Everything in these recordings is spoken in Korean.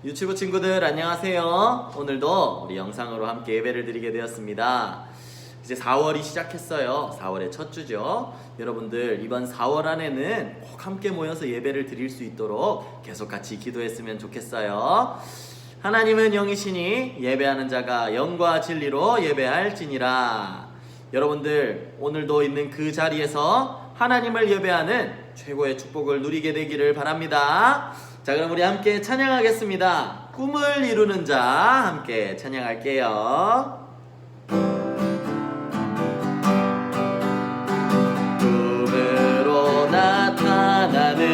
유튜브 친구들 안녕하세요. 오늘도 우리 영상으로 함께 예배를 드리게 되었습니다. 이제 4월이 시작했어요. 4월의 첫 주죠. 여러분들 이번 4월 안에는 꼭 함께 모여서 예배를 드릴 수 있도록 계속 같이 기도했으면 좋겠어요. 하나님은 영이시니 예배하는 자가 영과 진리로 예배할지니라. 여러분들 오늘도 있는 그 자리에서 하나님을 예배하는 최고의 축복을 누리게 되기를 바랍니다. 자, 그럼 우리 함께 찬양하겠습니다. 꿈을 이루는 자 함께 찬양할게요. 꿈으로 나타나는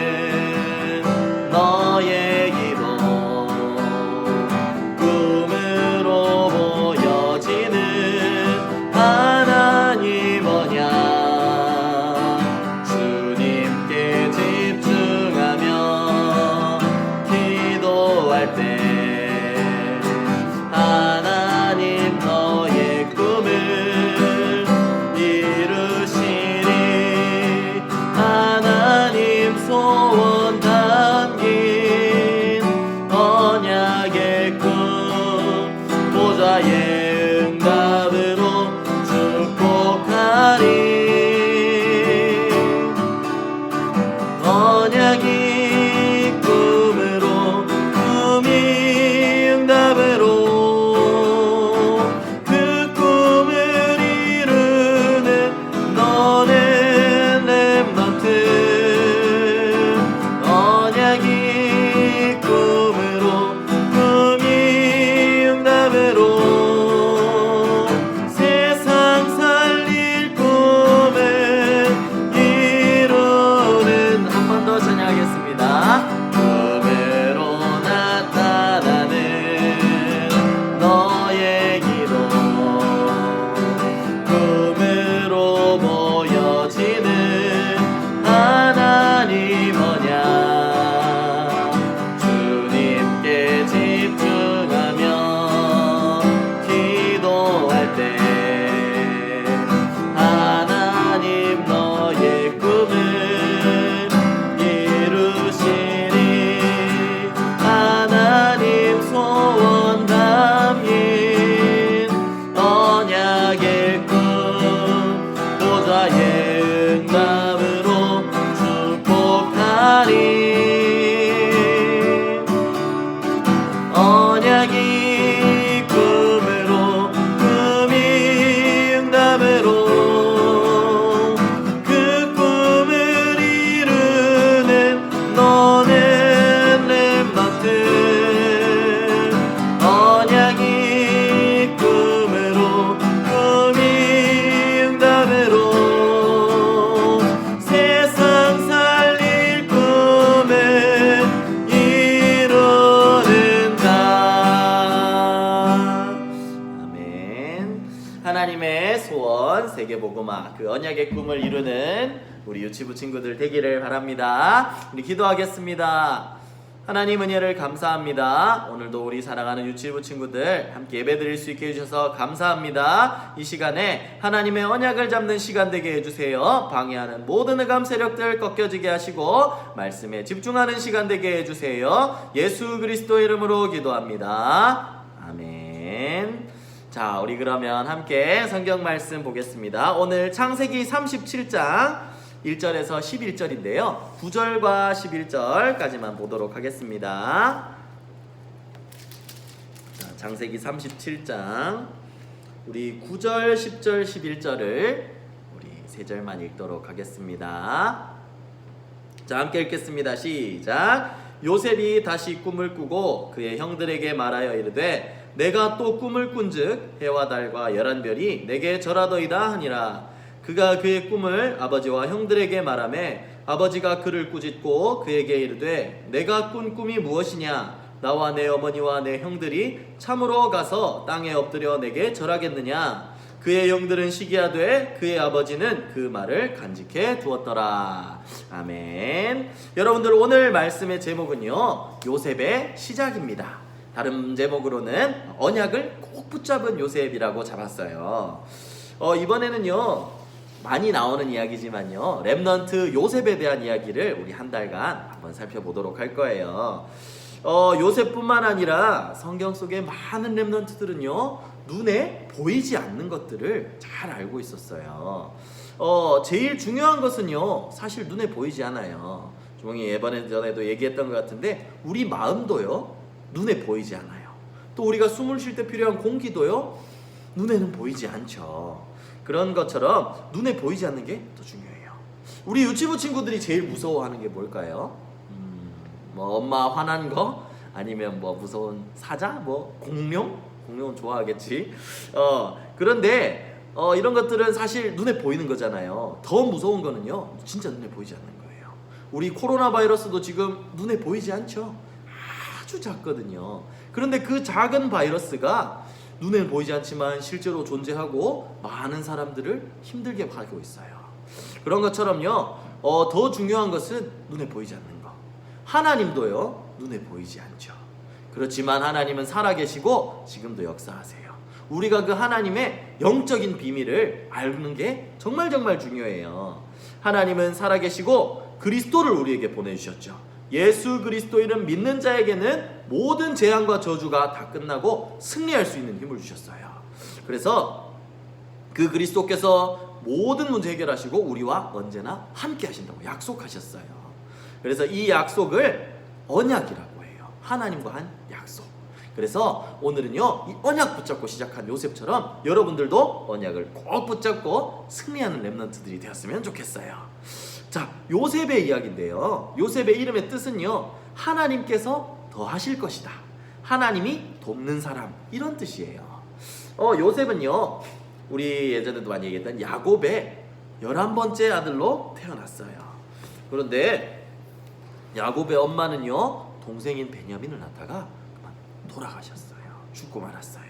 너의 기도, 꿈으로 보여지는 하나님 언약, 주님께 집중하며 기도할 때 하나님 너의 꿈을 이루시니, 하나님 소원 담긴 언약의 꿈, 보좌의 응답으로 축복하리. 언약이 꿈으로, 꿈이 응답으로 그 꿈을 이루는 너는 렘넌트. 언약이 꿈으로, 꿈이 응답으로 세상 살릴 꿈을 이루는, 한 번 더 찬양하겠습니다. 꿈으로 나타나는 너의 기도, 꿈으로 보여지는 하나님 언약, 주님께 집중하며 기도할 때 하나님 너의 꿈을 이루시니, 하나님 소원 담긴 언약의 꿈, 보좌의 응답으로 축복하리. 언약이 꿈으로, 꿈이 응답으로 그 꿈을 이루는 너는 렘넌트. 언약이 꿈으로, 꿈이 응답으로 세상 살릴 꿈을 이루는다. 아멘. 하나님의 소원 세계복음화, 그 언약의 꿈을 이루는 우리 유치부 친구들 되기를 바랍니다. 우리 기도하겠습니다. 하나님 은혜를 감사합니다. 오늘도 우리 사랑하는 유치부 친구들 함께 예배드릴 수 있게 해주셔서 감사합니다. 이 시간에 하나님의 언약을 잡는 시간 되게 해주세요. 방해하는 모든 흑암 세력들 꺾여지게 하시고 말씀에 집중하는 시간 되게 해주세요. 예수 그리스도 이름으로 기도합니다. 아멘. 자, 우리 그러면 함께 성경 말씀 보겠습니다. 오늘 창세기 37장 1절에서 11절인데요. 9절과 11절까지만 보도록 하겠습니다. 자, 창세기 37장 우리 9절, 10절, 11절을 우리 3절만 읽도록 하겠습니다. 자, 함께 읽겠습니다. 시작. 요셉이 다시 꿈을 꾸고 그의 형들에게 말하여 이르되 내가 또 꿈을 꾼즉 해와 달과 11별이 내게 절하더이다 하니라. 그가 그의 꿈을 아버지와 형들에게 말하매 아버지가 그를 꾸짖고 그에게 이르되 내가 꾼 꿈이 무엇이냐? 나와 내 어머니와 내 형들이 참으로 가서 땅에 엎드려 내게 절하겠느냐? 그의 형들은 시기하되 그의 아버지는 그 말을 간직해 두었더라. 아멘. 여러분들 오늘 말씀의 제목은요, 요셉의 시작입니다. 다른 제목으로는 언약을 꼭 붙잡은 요셉이라고 잡았어요. 이번에는요 많이 나오는 이야기지만요, 렘넌트 요셉에 대한 이야기를 우리 한 달간 한번 살펴보도록 할 거예요. 요셉뿐만 아니라 성경 속의 많은 렘넌트들은요 눈에 보이지 않는 것들을 잘 알고 있었어요. 제일 중요한 것은요 사실 눈에 보이지 않아요. 주몽이 전에도 얘기했던 것 같은데 우리 마음도요 눈에 보이지 않아요. 또 우리가 숨을 쉴 때 필요한 공기도요 눈에는 보이지 않죠. 그런 것처럼 눈에 보이지 않는 게 더 중요해요. 우리 유치부 친구들이 제일 무서워하는 게 뭘까요? 뭐 엄마 화난 거? 아니면 뭐 무서운 사자? 뭐 공룡? 공룡은 좋아하겠지. 그런데 이런 것들은 사실 눈에 보이는 거잖아요. 더 무서운 거는요 진짜 눈에 보이지 않는 거예요. 우리 코로나 바이러스도 지금 눈에 보이지 않죠? 아주 작거든요. 그런데 그 작은 바이러스가 눈에 보이지 않지만 실제로 존재하고 많은 사람들을 힘들게 하고 있어요. 그런 것처럼요 더 중요한 것은 눈에 보이지 않는 거. 하나님도요 눈에 보이지 않죠. 그렇지만 하나님은 살아계시고 지금도 역사하세요. 우리가 그 하나님의 영적인 비밀을 아는 게 정말 중요해요. 하나님은 살아계시고 그리스도를 우리에게 보내주셨죠. 예수 그리스도 이름 믿는 자에게는 모든 재앙과 저주가 다 끝나고 승리할 수 있는 힘을 주셨어요. 그래서 그 그리스도께서 모든 문제 해결하시고 우리와 언제나 함께 하신다고 약속하셨어요. 그래서 이 약속을 언약이라고 해요. 하나님과 한 약속. 그래서 오늘은요 이 언약 붙잡고 시작한 요셉처럼 여러분들도 언약을 꼭 붙잡고 승리하는 렘넌트들이 되었으면 좋겠어요. 자, 요셉의 이야기인데요. 요셉의 이름의 뜻은요 하나님께서 더하실 것이다. 하나님이 돕는 사람 이런 뜻이에요. 요셉은요 우리 예전에도 많이 얘기했던 야곱의 11번째 아들로 태어났어요. 그런데 야곱의 엄마는요 동생인 베냐민을 낳다가 돌아가셨어요. 죽고 말았어요.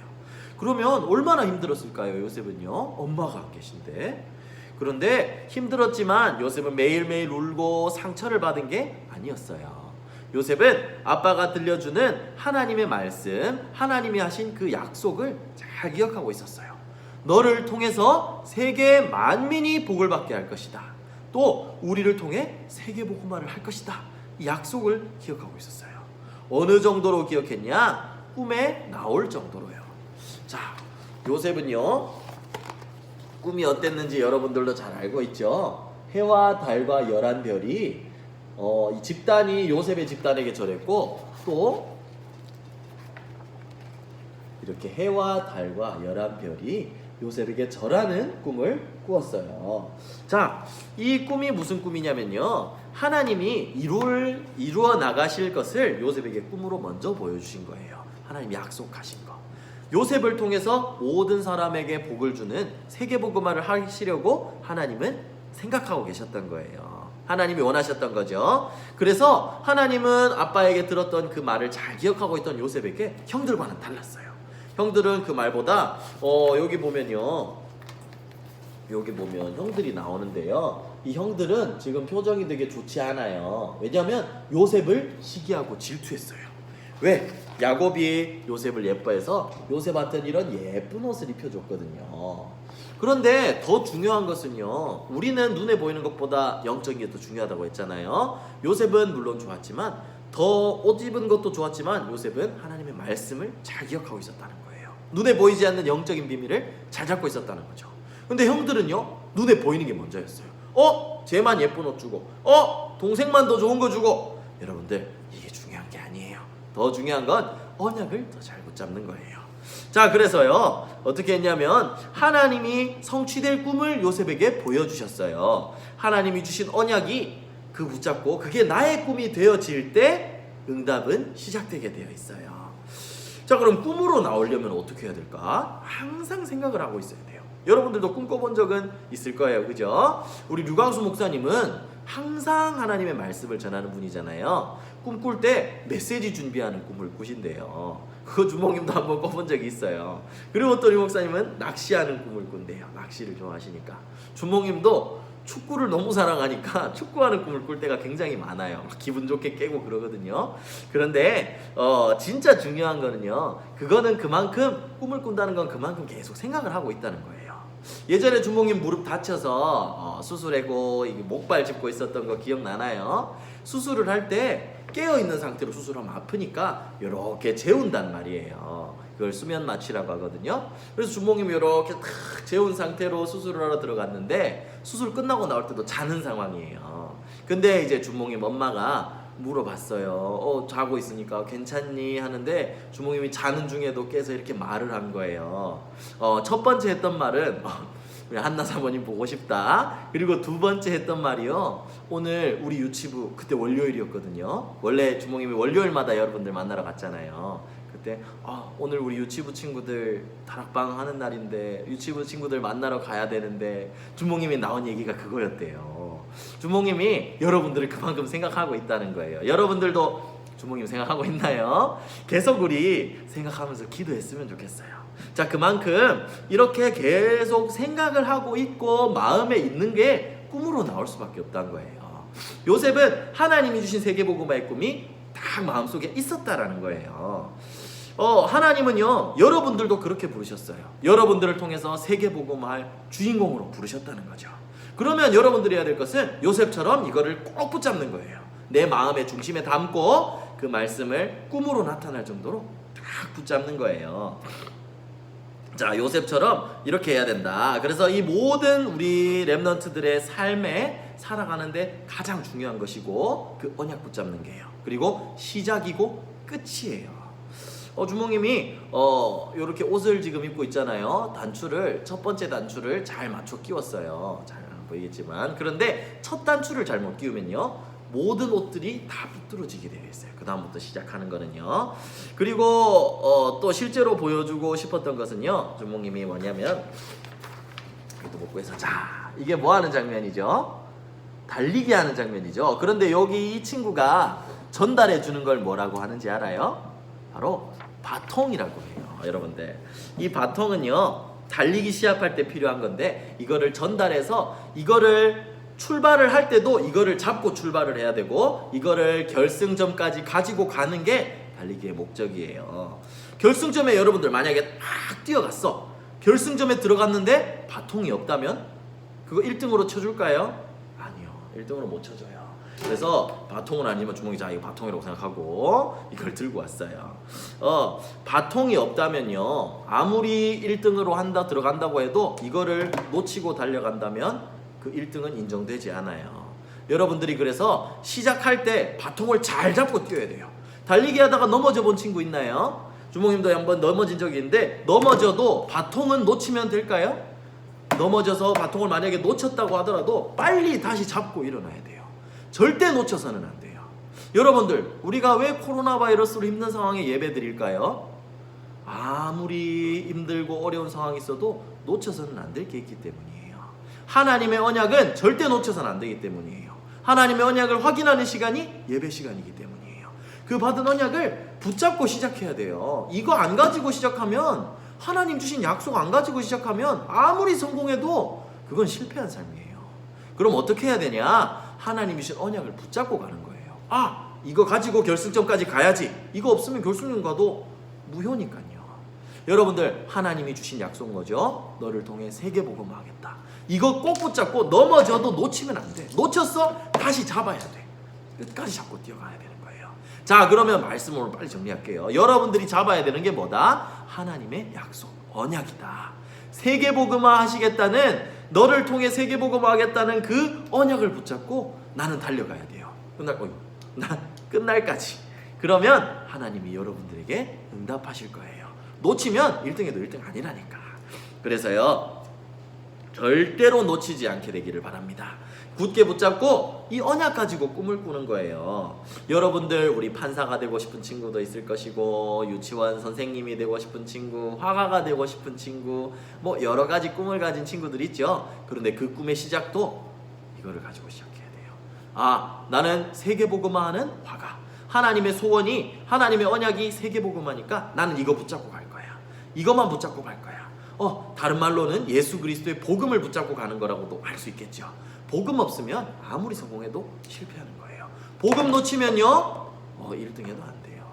그러면 얼마나 힘들었을까요? 요셉은요 엄마가 안 계신데. 그런데 힘들었지만 요셉은 매일매일 울고 상처를 받은 게 아니었어요. 요셉은 아빠가 들려주는 하나님의 말씀, 하나님이 하신 그 약속을 잘 기억하고 있었어요. 너를 통해서 세계 만민이 복을 받게 할 것이다. 또 우리를 통해 세계 복음화를 할 것이다. 이 약속을 기억하고 있었어요. 어느 정도로 기억했냐? 꿈에 나올 정도로요. 자, 요셉은요 꿈이 어땠는지 여러분들도 잘 알고 있죠. 해와 달과 11별이 이 집단이 요셉의 집단에게 절했고 또 이렇게 해와 달과 11별이 요셉에게 절하는 꿈을 꾸었어요. 자, 이 꿈이 무슨 꿈이냐면요 하나님이 이루어 나가실 것을 요셉에게 꿈으로 먼저 보여주신 거예요. 하나님이 약속하신 거. 요셉을 통해서 모든 사람에게 복을 주는 세계복음화를 하시려고 하나님은 생각하고 계셨던 거예요. 하나님이 원하셨던 거죠. 그래서 하나님은 아빠에게 들었던 그 말을 잘 기억하고 있던 요셉에게 형들과는 달랐어요. 형들은 그 말보다 여기 보면 형들이 나오는데요. 이 형들은 지금 표정이 되게 좋지 않아요. 왜냐하면 요셉을 시기하고 질투했어요. 왜? 야곱이 요셉을 예뻐해서 요셉한테는 이런 예쁜 옷을 입혀줬거든요. 그런데 더 중요한 것은요 우리는 눈에 보이는 것보다 영적인 게 더 중요하다고 했잖아요. 요셉은 물론 좋았지만 더 옷 입은 것도 좋았지만 요셉은 하나님의 말씀을 잘 기억하고 있었다는 거예요. 눈에 보이지 않는 영적인 비밀을 잘 잡고 있었다는 거죠. 근데 형들은요 눈에 보이는 게 먼저였어요. 쟤만 예쁜 옷 주고 동생만 더 좋은 거 주고. 여러분들 이게 중요한 게 아니에요. 더 중요한 건 언약을 더 잘 붙잡는 거예요. 자, 그래서요 어떻게 했냐면 하나님이 성취될 꿈을 요셉에게 보여주셨어요. 하나님이 주신 언약이 그 붙잡고 그게 나의 꿈이 되어질 때 응답은 시작되게 되어 있어요. 자, 그럼 꿈으로 나오려면 어떻게 해야 될까? 항상 생각을 하고 있어야 돼요. 여러분들도 꿈 꿔본 적은 있을 거예요, 그죠? 우리 류광수 목사님은 항상 하나님의 말씀을 전하는 분이잖아요. 꿈꿀 때 메시지 준비하는 꿈을 꾸신대요. 그거 주목님도 한번 꿔본 적이 있어요. 그리고 또 리 목사님은 낚시하는 꿈을 꾼대요. 낚시를 좋아하시니까. 주목님도 축구를 너무 사랑하니까 축구하는 꿈을 꿀 때가 굉장히 많아요. 기분 좋게 깨고 그러거든요. 그런데 진짜 중요한 거는요, 그거는 그만큼 꿈을 꾼다는 건 그만큼 계속 생각을 하고 있다는 거예요. 예전에 주목님 무릎 다쳐서 수술하고 목발 짚고 있었던 거 기억나나요? 수술을 할 때 깨어있는 상태로 수술하면 아프니까 이렇게 재운단 말이에요. 그걸 수면 마취라고 하거든요. 그래서 주몽님이 이렇게 탁 재운 상태로 수술을 하러 들어갔는데 수술 끝나고 나올 때도 자는 상황이에요. 근데 이제 주몽님 엄마가 물어봤어요. 자고 있으니까 괜찮니? 하는데 주몽님이 자는 중에도 깨서 이렇게 말을 한 거예요. 첫 번째 했던 말은 우리 한나 사모님 보고 싶다. 그리고 두 번째 했던 말이요. 오늘 우리 유치부 그때 월요일이었거든요. 원래 주몽님이 월요일마다 여러분들 만나러 갔잖아요. 그때 오늘 우리 유치부 친구들 다락방 하는 날인데 유치부 친구들 만나러 가야 되는데 주몽님이 나온 얘기가 그거였대요. 주몽님이 여러분들을 그만큼 생각하고 있다는 거예요. 여러분들도 주몽님 생각하고 있나요? 계속 우리 생각하면서 기도했으면 좋겠어요. 자, 그만큼 이렇게 계속 생각을 하고 있고 마음에 있는 게 꿈으로 나올 수밖에 없다는 거예요. 요셉은 하나님이 주신 세계복음화의 꿈이 딱 마음속에 있었다라는 거예요. 하나님은요 여러분들도 그렇게 부르셨어요. 여러분들을 통해서 세계복음화할 주인공으로 부르셨다는 거죠. 그러면 여러분들이 해야 될 것은 요셉처럼 이거를 꼭 붙잡는 거예요. 내 마음의 중심에 담고 그 말씀을 꿈으로 나타날 정도로 딱 붙잡는 거예요. 자, 요셉처럼 이렇게 해야 된다. 그래서 이 모든 우리 렘넌트들의 삶에 살아가는데 가장 중요한 것이고 그 언약 붙잡는 게요. 그리고 시작이고 끝이에요. 주몽님이 이렇게 옷을 지금 입고 있잖아요. 단추를 첫 번째 단추를 잘 맞춰 끼웠어요. 잘 안 보이겠지만 그런데 첫 단추를 잘못 끼우면요 모든 옷들이 다 비뚤어지게 되어 있어요. 그 다음부터 시작하는 거는요. 그리고 또 실제로 보여주고 싶었던 것은요. 주몽님이 뭐냐면 이것도 먹고 해서 자 이게 뭐 하는 장면이죠? 달리기 하는 장면이죠. 그런데 여기 이 친구가 전달해 주는 걸 뭐라고 하는지 알아요? 바로 바통이라고 해요. 여러분들 이 바통은요 달리기 시합할 때 필요한 건데 이거를 전달해서 이거를 출발을 할 때도 이거를 잡고 출발을 해야 되고 이거를 결승점까지 가지고 가는 게 달리기의 목적이에요. 결승점에 여러분들 만약에 막 뛰어갔어. 결승점에 들어갔는데 바통이 없다면 그거 1등으로 쳐줄까요? 아니요. 1등으로 못 쳐줘요. 그래서 바통은 아니면 주몽이 자 이거 바통이라고 생각하고 이걸 들고 왔어요. 바통이 없다면요 아무리 1등으로 들어간다고 해도 이거를 놓치고 달려간다면 그 1등은 인정되지 않아요. 여러분들이 그래서 시작할 때 바통을 잘 잡고 뛰어야 돼요. 달리기 하다가 넘어져 본 친구 있나요? 주몽님도 한번 넘어진 적이 있는데 넘어져도 바통은 놓치면 될까요? 넘어져서 바통을 만약에 놓쳤다고 하더라도 빨리 다시 잡고 일어나야 돼요. 절대 놓쳐서는 안 돼요. 여러분들 우리가 왜 코로나 바이러스로 힘든 상황에 예배 드릴까요? 아무리 힘들고 어려운 상황이 있어도 놓쳐서는 안 될 게 있기 때문이에요. 하나님의 언약은 절대 놓쳐서는 안 되기 때문이에요. 하나님의 언약을 확인하는 시간이 예배 시간이기 때문이에요. 그 받은 언약을 붙잡고 시작해야 돼요. 이거 안 가지고 시작하면 하나님 주신 약속 안 가지고 시작하면 아무리 성공해도 그건 실패한 삶이에요. 그럼 어떻게 해야 되냐? 하나님이 주신 언약을 붙잡고 가는 거예요. 이거 가지고 결승점까지 가야지. 이거 없으면 결승점 가도 무효니까요. 여러분들 하나님이 주신 약속인 거죠. 너를 통해 세계복음화하겠다. 이거 꼭 붙잡고 넘어져도 놓치면 안 돼. 놓쳤어? 다시 잡아야 돼. 끝까지 잡고 뛰어가야 되는 거예요. 자, 그러면 말씀으로 빨리 정리할게요. 여러분들이 잡아야 되는 게 뭐다? 하나님의 약속, 언약이다. 세계복음화 하시겠다는 너를 통해 세계복음화 하겠다는 그 언약을 붙잡고 나는 달려가야 돼요. 끝날까지. 그러면 하나님이 여러분들에게 응답하실 거예요. 놓치면 1등에도 1등 아니라니까. 그래서요 절대로 놓치지 않게 되기를 바랍니다. 굳게 붙잡고 이 언약 가지고 꿈을 꾸는 거예요. 여러분들 우리 판사가 되고 싶은 친구도 있을 것이고 유치원 선생님이 되고 싶은 친구, 화가가 되고 싶은 친구, 뭐 여러 가지 꿈을 가진 친구들 있죠. 그런데 그 꿈의 시작도 이거를 가지고 시작해야 돼요. 나는 세계복음화하는 화가. 하나님의 소원이, 하나님의 언약이 세계복음화니까 나는 이거 붙잡고 갈 거야. 이것만 붙잡고 갈 거야. 다른 말로는 예수 그리스도의 복음을 붙잡고 가는 거라고도 할 수 있겠죠. 복음 없으면 아무리 성공해도 실패하는 거예요. 복음 놓치면요 1등해도 안 돼요.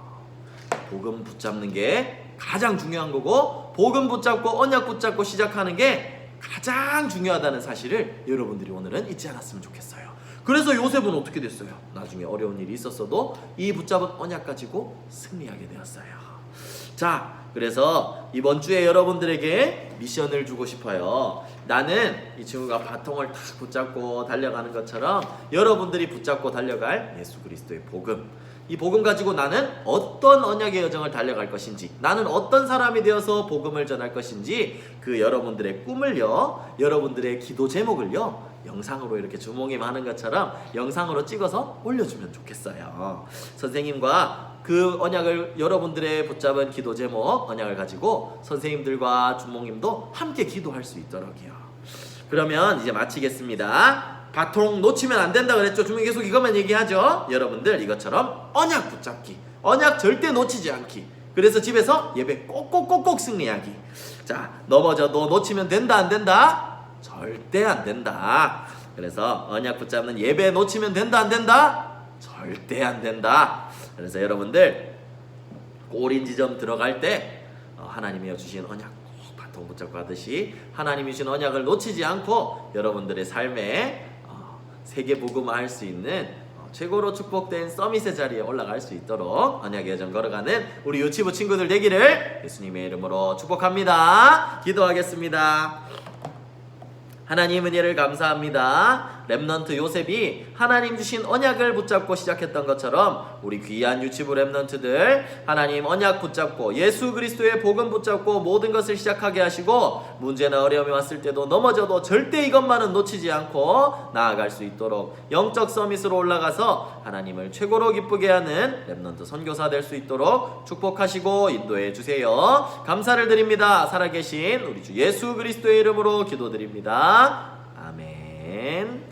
복음 붙잡는 게 가장 중요한 거고 복음 붙잡고 언약 붙잡고 시작하는 게 가장 중요하다는 사실을 여러분들이 오늘은 잊지 않았으면 좋겠어요. 그래서 요셉은 어떻게 됐어요? 나중에 어려운 일이 있었어도 이 붙잡은 언약 가지고 승리하게 되었어요. 자, 그래서 이번 주에 여러분들에게 미션을 주고 싶어요. 나는 이 친구가 바통을 탁 붙잡고 달려가는 것처럼 여러분들이 붙잡고 달려갈 예수 그리스도의 복음, 이 복음 가지고 나는 어떤 언약의 여정을 달려갈 것인지, 나는 어떤 사람이 되어서 복음을 전할 것인지, 그 여러분들의 꿈을요, 여러분들의 기도 제목을요, 영상으로 이렇게 주몽임 하는 것처럼 영상으로 찍어서 올려주면 좋겠어요. 선생님과 그 언약을, 여러분들의 붙잡은 기도 제목 언약을 가지고 선생님들과 주몽님도 함께 기도할 수 있도록요. 그러면 이제 마치겠습니다. 바통 놓치면 안 된다 그랬죠. 주몽이 계속 이것만 얘기하죠. 여러분들 이것처럼 언약 붙잡기, 언약 절대 놓치지 않기, 그래서 집에서 예배 꼭꼭꼭꼭 승리하기. 자, 넘어져도 놓치면 된다 안 된다? 절대 안 된다. 그래서 언약 붙잡는 예배 놓치면 된다 안 된다? 절대 안 된다. 그래서 여러분들 꼬린 지점 들어갈 때 하나님이 주신 언약 꼭 바통 붙잡고 하듯이 하나님이 주신 언약을 놓치지 않고 여러분들의 삶에 세계 복음화할 수 있는 최고로 축복된 서밋의 자리에 올라갈 수 있도록 언약의 여정 걸어가는 우리 유치부 친구들 되기를 예수님의 이름으로 축복합니다. 기도하겠습니다. 하나님 은혜를 감사합니다. 렘넌트 요셉이 하나님 주신 언약을 붙잡고 시작했던 것처럼 우리 귀한 유치부 렘넌트들 하나님 언약 붙잡고 예수 그리스도의 복음 붙잡고 모든 것을 시작하게 하시고 문제나 어려움이 왔을 때도 넘어져도 절대 이것만은 놓치지 않고 나아갈 수 있도록 영적 서밋으로 올라가서 하나님을 최고로 기쁘게 하는 렘넌트 선교사 될 수 있도록 축복하시고 인도해 주세요. 감사를 드립니다. 살아계신 우리 주 예수 그리스도의 이름으로 기도드립니다. 아멘.